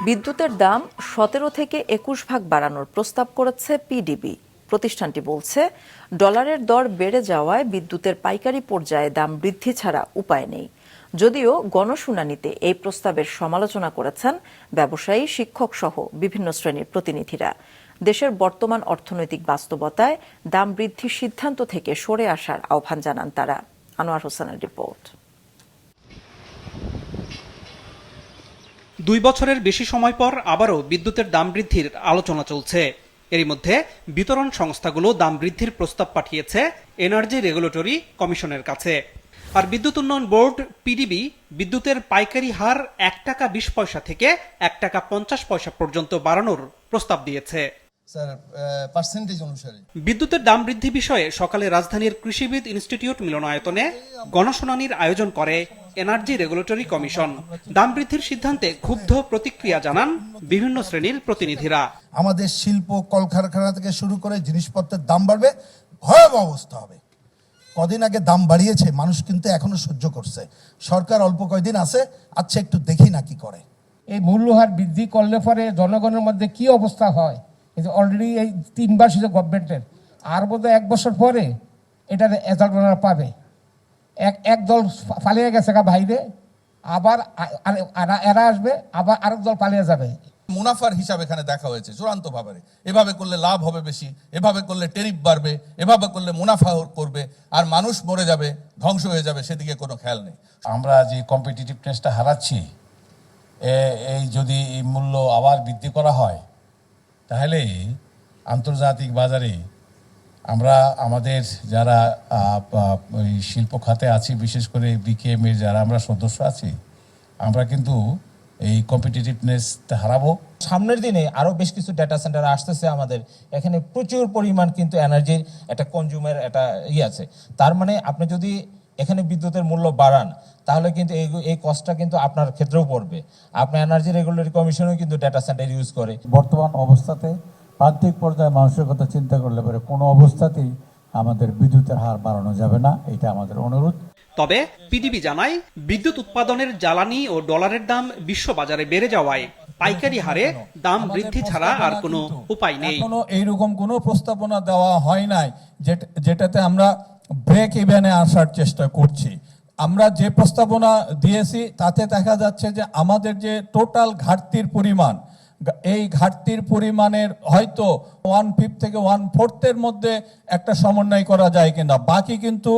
বিদ্যুতের দাম ১৭ থেকে ২১ ভাগ বাড়ানোর প্রস্তাব করেছে পিডিবি। প্রতিষ্ঠানটি বলছে, ডলারের দর বেড়ে যাওয়ায় বিদ্যুতের পাইকারি পর্যায়ে দাম বৃদ্ধি ছাড়া উপায় নেই। যদিও গণশুনানিতে এই প্রস্তাবের সমালোচনা করেছেন ব্যবসায়ী, শিক্ষক সহ বিভিন্ন শ্রেণীর প্রতিনিধিরা। দেশের বর্তমান অর্থনৈতিক বাস্তবতায় দাম বৃদ্ধির সিদ্ধান্ত থেকে সরে আসার আহ্বান জানান তারা। আনোয়ার হোসেনের রিপোর্ট। ২ বছরের বেশি সময় পর আবারও বিদ্যুতের দাম বৃদ্ধির আলোচনা চলছে। এরই মধ্যে বিতরণ সংস্থাগুলো দাম বৃদ্ধির প্রস্তাব পাঠিয়েছে এনার্জি রেগুলেটরি কমিশনের কাছে। আর বিদ্যুৎ উন্নয়ন বোর্ড পিডিবি বিদ্যুতের পাইকারি হার ১ টাকা ২০ পয়সা থেকে ১ টাকা ৫০ পয়সা পর্যন্ত বাড়ানোর প্রস্তাব দিয়েছে। বিদ্যুতের দাম বৃদ্ধি বিষয়ে সকালে রাজধানীর কৃষিবিদ ইনস্টিটিউট মিলনায়তনে গণশুনানির আয়োজন করে এনার্জি রেগুলেটরি কমিশন। দাম বৃদ্ধির সিদ্ধান্তে ক্ষুব্ধ প্রতিক্রিয়া জানান বিভিন্ন শ্রেণীর প্রতিনিধিরা। আমাদের শিল্প, কলকারখানা থেকে শুরু করে জিনিসপত্রের দাম বাড়বে, ভয়াবহ অবস্থা হবে। কদিন আগে দাম বাড়িয়েছে, মানুষ কিন্তু এখনো সহ্য করছে। সরকার অল্প কয়দিন আছে, আচ্ছা একটু দেখি না কি করে। এই মূল্যহার বৃদ্ধি করলে পরে জনগণের মধ্যে কি অবস্থা হয়, কিন্তু অলরেডি এই ৩ বার শুধু গভর্নমেন্টের, আর বোধহয় 1 বছর পরে এটার রেজাল্ট পাবে। এক দল পালিয়ে গেছে বাইরে, আবার এরা আসবে, আবার আরেক দল পালিয়ে যাবে। মুনাফার হিসাব এখানে দেখা হয়েছে চূড়ান্ত ভাবে। এভাবে করলে লাভ হবে বেশি, এভাবে করলে ট্যারিফ বাড়বে, এভাবে করলে মুনাফা করবে, আর মানুষ মরে যাবে, ধ্বংস হয়ে যাবে, সেদিকে কোনো খেয়াল নেই। আমরা যে কম্পিটিটিভনেসটা হারাচ্ছি, এই যদি এই মূল্য আবার বৃদ্ধি করা হয়, তাহলে আন্তর্জাতিক বাজারে আমরা আমাদের যারা শিল্প খাতে আছি, বিশেষ করে বিকেএম এর যারা আমরা সদস্য আছি, আমরা কিন্তু এই কম্পিটিটিভনেসটা হারাবো। সামনের দিনে আরো বেশ কিছু ডেটা সেন্টার আসতেছে আমাদের এখানে, প্রচুর পরিমাণ কিন্তু এনার্জির একটা কনজিউমার একটা আছে। তার মানে আপনি যদি এখানে বিদ্যুতের মূল্য বাড়ান, তাহলে কিন্তু এই কস্টটা কিন্তু আপনার ক্ষেত্রেও পড়বে। আপনার এনার্জি রেগুলেটরি কমিশনও কিন্তু ডেটা সেন্টার ইউজ করে। বর্তমান অবস্থাতে প্রান্তিক পর্যায়ে মানুষের কথা চিন্তা করলে পরে কোনো অবস্থাতেই আমাদের বিদ্যুতের হার বাড়ানো যাবে না, এটা আমাদের অনুরোধ। তবে পিডিবি জানায়, বিদ্যুৎ উৎপাদনের জ্বালানি ও ডলারের দাম বিশ্ববাজারে বেড়ে যাওয়ায় পাইকারি হারে দাম বৃদ্ধি ছাড়া আর কোনো উপায় নেই। এখনো এইরকম কোনো প্রস্তাবনা দেওয়া হয় নাই যেটাতে আমরা ব্রেক ইভেনে আসার চেষ্টা করছি। আমরা যে প্রস্তাবনা দিয়েছি তাতে দেখা যাচ্ছে যে আমাদের যে টোটাল ঘাটতির পরিমাণ, এই ঘাটতির পরিমাণের হয়তো 1/5 থেকে 1/4 মধ্যে একটা সমন্বয় করা যায় কিনা, বাকি কিন্তু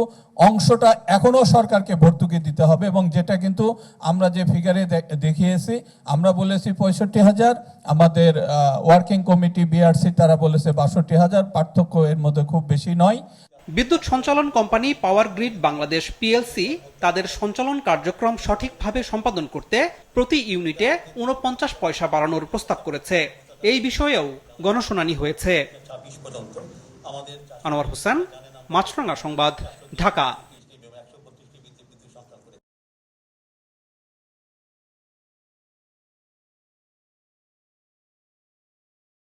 অংশটা এখনো সরকারকে ভর্তুকি দিতে হবে। এবং যেটা কিন্তু আমরা যে ফিগারে দেখিয়েছি, আমরা বলেছি 65,000, আমাদের ওয়ার্কিং কমিটি বিআরসি তারা বলেছে 62,000, পার্থক্য এর মধ্যে খুব বেশি নয়। বিদ্যুৎ সঞ্চালন company power grid Bangladesh PLC তাদের সঞ্চালন কার্যক্রম সঠিকভাবে সম্পাদন করতে প্রতি ইউনিটে ৪৯ পয়সা বাড়ানোর প্রস্তাব করেছে। এই বিষয়েও গণশুনানি হয়েছে। আনোয়ার হোসেন, মাছরাঙা সংবাদ, ঢাকা।